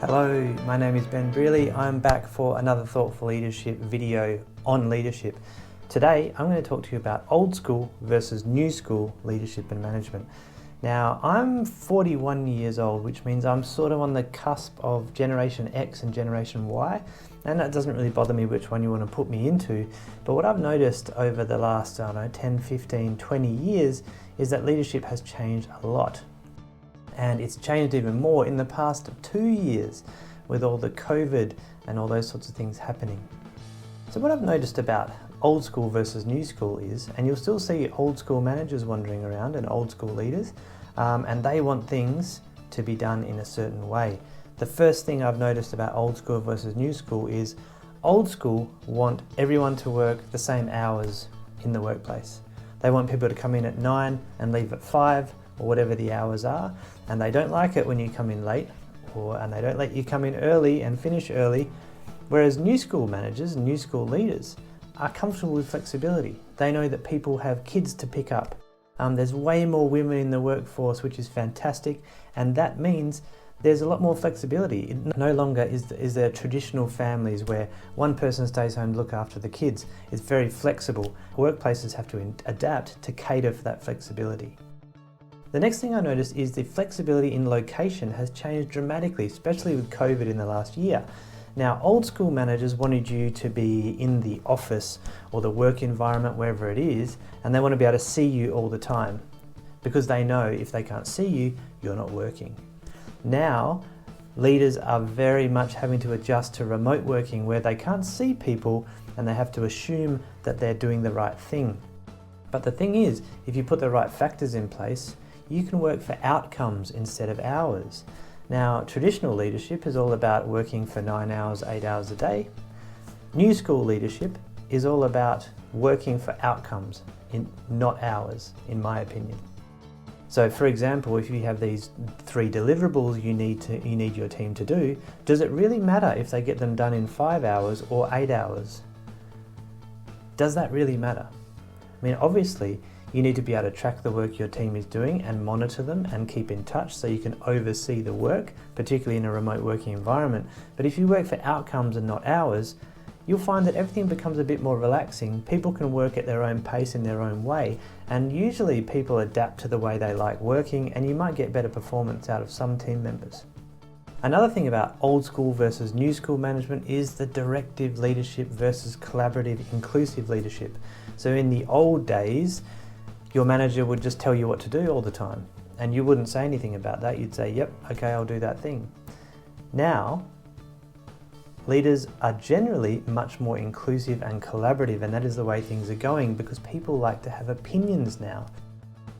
Hello, my name is Ben Brearley. I'm back for another Thoughtful Leadership video on leadership. Today, I'm going to talk to you about old school versus new school leadership and management. Now, I'm 41 years old, which means I'm sort of on the cusp of Generation X and Generation Y, and that doesn't really bother me which one you want to put me into. But what I've noticed over the last, 10, 15, 20 years is that leadership has changed a lot. And it's changed even more in the past 2 years with all the COVID and all those sorts of things happening. So what I've noticed about old school versus new school is, and you'll still see old school managers wandering around and old school leaders, and they want things to be done in a certain way. The first thing I've noticed about old school versus new school is old school want everyone to work the same hours in the workplace. They want people to come in at 9 and leave at 5, or whatever the hours are, and they don't like it when you come in late, and they don't let you come in early and finish early. Whereas new school managers and new school leaders are comfortable with flexibility. They know that people have kids to pick up. There's way more women in the workforce, which is fantastic, and that means there's a lot more flexibility. It no longer is there traditional families where one person stays home to look after the kids. It's very flexible. Workplaces have to adapt to cater for that flexibility. The next thing I noticed is the flexibility in location has changed dramatically, especially with COVID in the last year. Now, old school managers wanted you to be in the office or the work environment, wherever it is, and they want to be able to see you all the time because they know if they can't see you, you're not working. Now, leaders are very much having to adjust to remote working where they can't see people and they have to assume that they're doing the right thing. But the thing is, if you put the right factors in place, you can work for outcomes instead of hours. Now, traditional leadership is all about working for 9 hours, 8 hours a day. New school leadership is all about working for outcomes, not hours, in my opinion. So, for example, if you have these 3 deliverables you need your team to do, does it really matter if they get them done in 5 hours or 8 hours? Does that really matter? I mean, obviously, you need to be able to track the work your team is doing and monitor them and keep in touch so you can oversee the work, particularly in a remote working environment. But if you work for outcomes and not hours, you'll find that everything becomes a bit more relaxing. People can work at their own pace in their own way, and usually people adapt to the way they like working, and you might get better performance out of some team members. Another thing about old school versus new school management is the directive leadership versus collaborative inclusive leadership. So in the old days, your manager would just tell you what to do all the time, and you wouldn't say anything about that. You'd say, yep, okay, I'll do that thing. Now, leaders are generally much more inclusive and collaborative, and that is the way things are going because people like to have opinions now.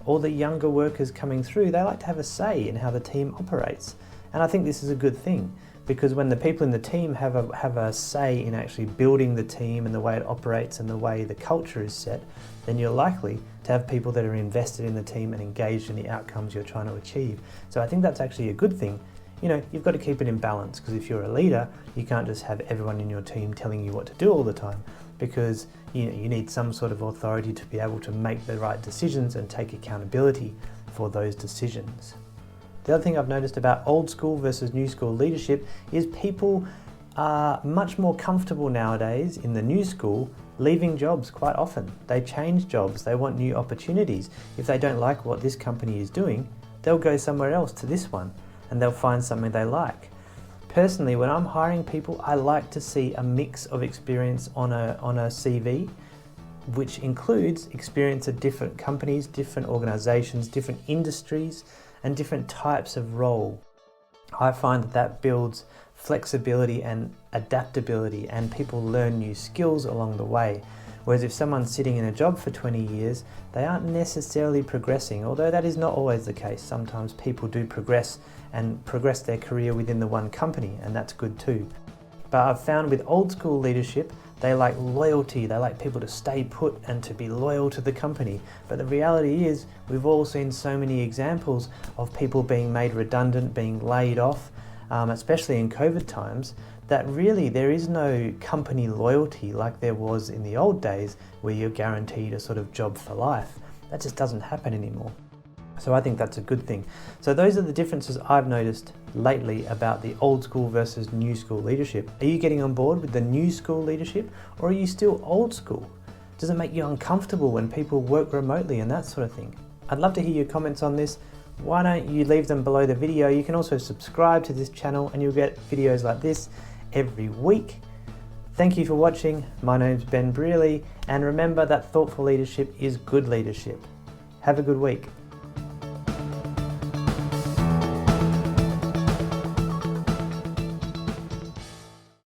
All the younger workers coming through, they like to have a say in how the team operates. And I think this is a good thing because when the people in the team have a say in actually building the team and the way it operates and the way the culture is set, then you're likely to have people that are invested in the team and engaged in the outcomes you're trying to achieve. So I think that's actually a good thing. You know, you've got to keep it in balance because if you're a leader, you can't just have everyone in your team telling you what to do all the time because you need some sort of authority to be able to make the right decisions and take accountability for those decisions. The other thing I've noticed about old school versus new school leadership is people are much more comfortable nowadays in the new school leaving jobs quite often. They change jobs, they want new opportunities. If they don't like what this company is doing, they'll go somewhere else to this one and they'll find something they like. Personally, when I'm hiring people, I like to see a mix of experience on a CV, which includes experience at different companies, different organizations, different industries, and different types of role. I find that builds flexibility and adaptability, and people learn new skills along the way. Whereas if someone's sitting in a job for 20 years, they aren't necessarily progressing, although that is not always the case. Sometimes people do progress their career within the one company, and that's good too. But I've found with old school leadership, they like loyalty, they like people to stay put and to be loyal to the company. But the reality is, we've all seen so many examples of people being made redundant, being laid off, especially in COVID times, that really there is no company loyalty like there was in the old days where you're guaranteed a sort of job for life. That just doesn't happen anymore. So I think that's a good thing. So those are the differences I've noticed lately about the old school versus new school leadership. Are you getting on board with the new school leadership, or are you still old school? Does it make you uncomfortable when people work remotely and that sort of thing? I'd love to hear your comments on this. Why don't you leave them below the video? You can also subscribe to this channel and you'll get videos like this every week. Thank you for watching. My name's Ben Brearley, and remember that thoughtful leadership is good leadership. Have a good week.